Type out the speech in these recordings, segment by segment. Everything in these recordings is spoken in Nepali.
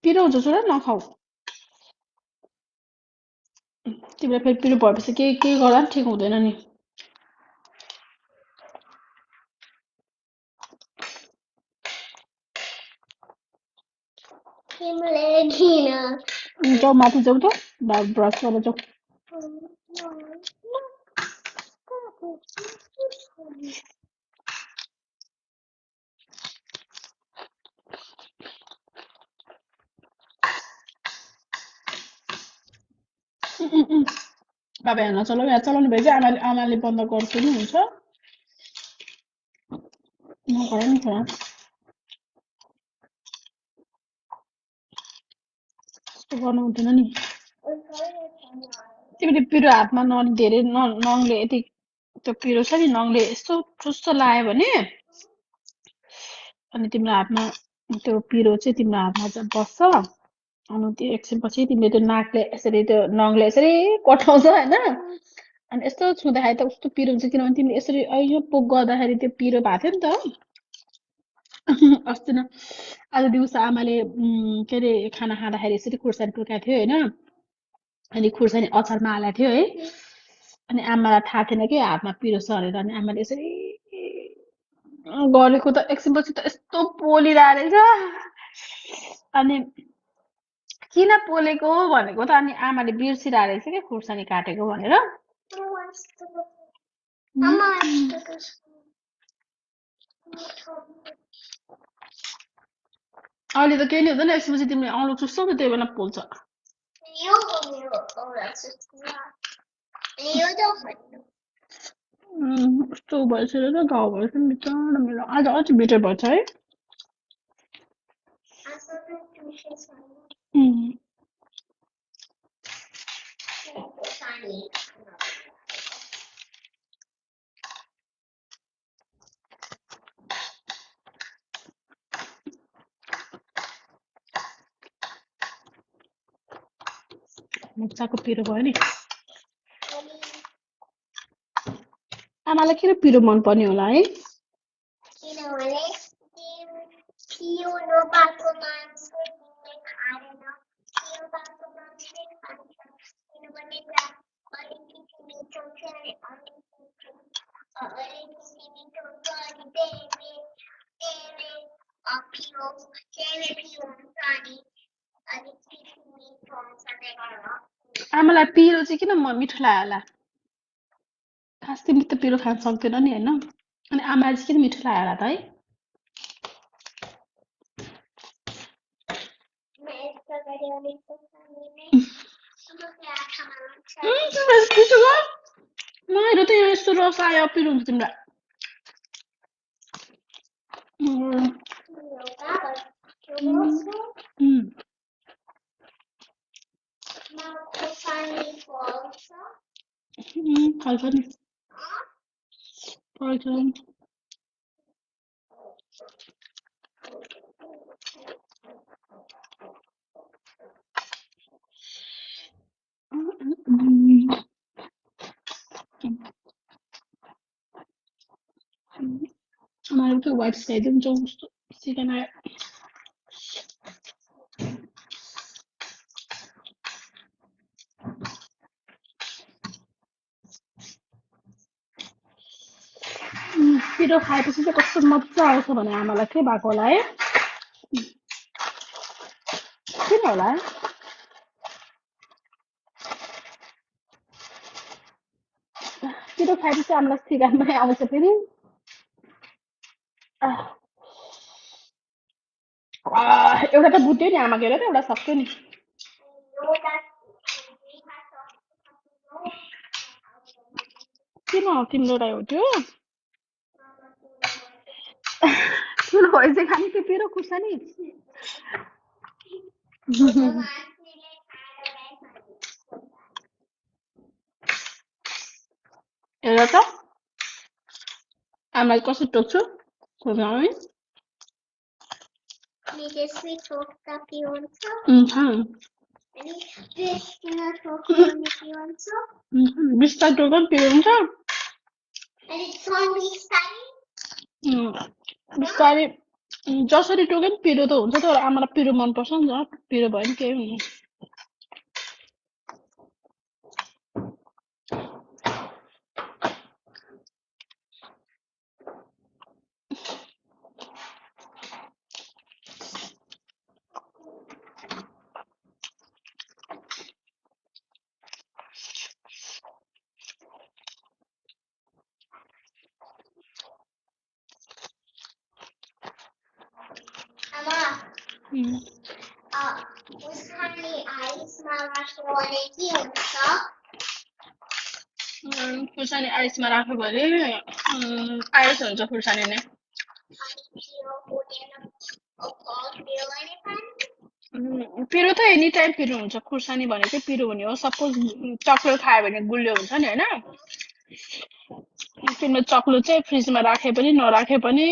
पिरो हुन्छ छोरा नखाऊ तिमीलाई फेरि पिरो भएपछि के गर्दा पनि ठिक हुँदैन नि जाऊ माथि जाऊ त ब्रस गरेर जाऊ बाबा यहाँ नचलाऊ यहाँ चलाउने भए चाहिँ आमाले बन्द गर्छु नि हुन्छ नगर नि छोरा त्यस्तो गर्नु हुँदैन नि तिमीले पिरो हातमा धेरै नङले यति त्यो पिरो छ नि नङले यस्तो चुस्सो लायो भने अनि तिम्रो हातमा त्यो पिरो चाहिँ तिम्रो हातमा बस्छ अनि त्यो एकछिनपछि तिमीले त्यो नाकले यसरी त्यो नङले यसरी कटाउँछ होइन अनि यस्तो छुँदाखेरि त कस्तो पिरो हुन्छ किनभने तिमीले यसरी यो पोक गर्दाखेरि त्यो पिरो भएको थियो नि त अस्ति न आज दिउँसो आमाले के अरे खाना खाँदाखेरि यसरी खुर्सानी टोकाएको थियो होइन अनि खुर्सानी अचारमा हालेको थियो है अनि आमालाई थाहा थिएन कि हातमा पिरो छ भनेर अनि आमाले यसरी गरेको त एकछिनपछि त यस्तो पोलिरहेको रहेछ अनि किन पोलेको भनेको त अनि आमाले बिर्सिरहेको रहेछ क्या खुर्सानी काटेको भनेर अहिले त केही नि हुँदैन एकछिनपछि तिमीले औलो चुस्छौ नि त्यही बेला पोल्छ कस्तो भएछ र घाउ भएछ बिचरा मेरो आज अझै बेटर भएछ है मजाको पिरो भयो नि आमालाई किन पिरो मनपर्ने होला है आमालाई पिरो चाहिँ किन मिठो लाग्यो होला खास तिमीले त पिरो खान सक्दैन नि होइन अनि आमाले चाहिँ किन मिठो लाग्यो होला त है मेरो त यहाँ यस्तो रस आयो पिरो हुन्छ तिमीलाई फाल्छ नि फाल्छ हमारे तो वाइट साइड में जो चिकन आयो पिरो खाएपछि चाहिँ कस्तो मजा आउँछ भने आमालाई के भएको होला है किन होला पिरो खाएपछि आमालाई ठिकानमै आउँछ फेरि एउटा त बुट्यो नि आमा गएर त एउटा सक्यो नि किन तिम्रो एउटा हो त्यो किन भएछ खाने त्यो पिरो खुर्सानी हेर त आमालाई कसरी टोक्छु खुर्सानी बिस्तारै टोक्दा पनि पिरो हुन्छ बिस्तारै जसरी टोके पनि पिरो त हुन्छ तर आमालाई पिरो मनपर्छ नि त पिरो भयो नि केही हुन्न आमा उम्, खुर्सानी आइसमा राख्यो भने के हुन्छ खुर्सानी आइसमा राख्यो भने आइस हुन्छ खुर्सानी नै पिरो हुँदैन पिरो गर्ने पानी पिरो त एनी टाइम पिरो हुन्छ खुर्सानी भने चाहिँ पिरो हुने हो सपोज चक्लेट खायो भने गुलियो हुन्छ नि होइन तिमीले चक्लेट चाहिँ फ्रिजमा राखे पनि नराखे पनि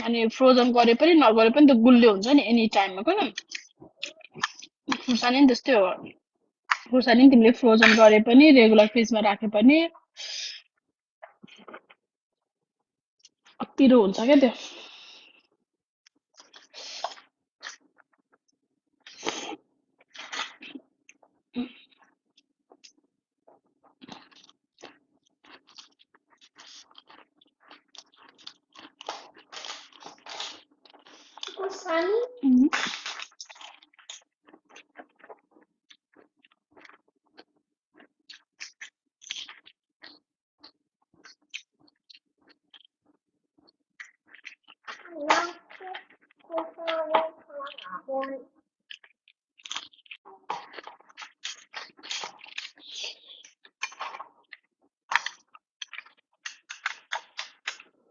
अनि फ्रोजन गरे पनि नगरे पनि त गुलियो हुन्छ नि एनी टाइममा क्या खुर्सानी नि त्यस्तै हो खुर्सानी नि तिमीले फ्रोजन गरे पनि रेगुलर फ्रिजमा राखे पनि पिरो हुन्छ क्या त्यो खुर्सानी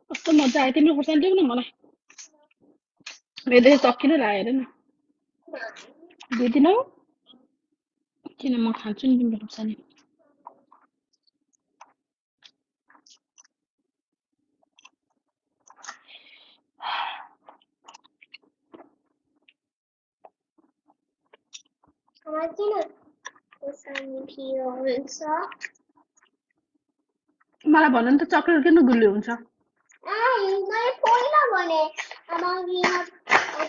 कस्तो मजा आयो तिमीले खुर्सानी देऊ न मलाई मेरो सकिन लाग्यो हेर न दिँदिनौ किन म खान्छु नि तिम्रो खुर्सानी किन खुर्सानी पिरो हुन्छ मलाई भन नि त चक्लेट किन गुलियो हुन्छ मैले पहिला भने आमा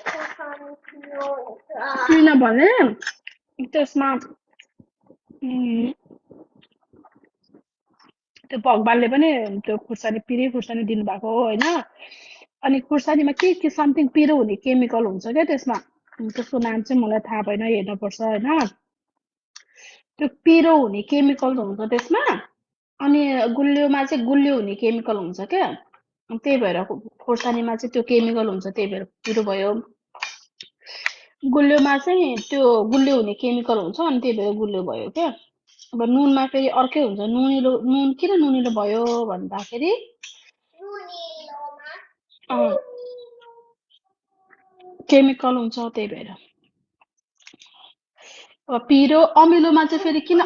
खुर्सानी पिरो हुन्छ किनभने त्यसमा त्यो भगवानले पनि त्यो खुर्सानी पिरै खुर्सानी दिनुभएको हो होइन अनि खुर्सानीमा के समथिङ पिरो हुने केमिकल हुन्छ क्या त्यसमा त्यसको नाम चाहिँ मलाई थाहा भएन हेर्नुपर्छ होइन त्यो पिरो हुने केमिकल हुन्छ त्यसमा अनि गुलियोमा चाहिँ गुलियो हुने केमिकल हुन्छ क्या त्यही भएर खोर्सानीमा चाहिँ त्यो केमिकल हुन्छ त्यही भएर पिरो भयो गुलियोमा चाहिँ त्यो गुलियो हुने केमिकल हुन्छ अनि त्यही भएर गुलियो भयो क्या अब नुनमा फेरि अर्कै हुन्छ नुनिलो नुन किन नुनिलो भयो भन्दाखेरि केमिकल हुन्छ त्यही भएर अब पिरो अमिलोमा चाहिँ फेरि किन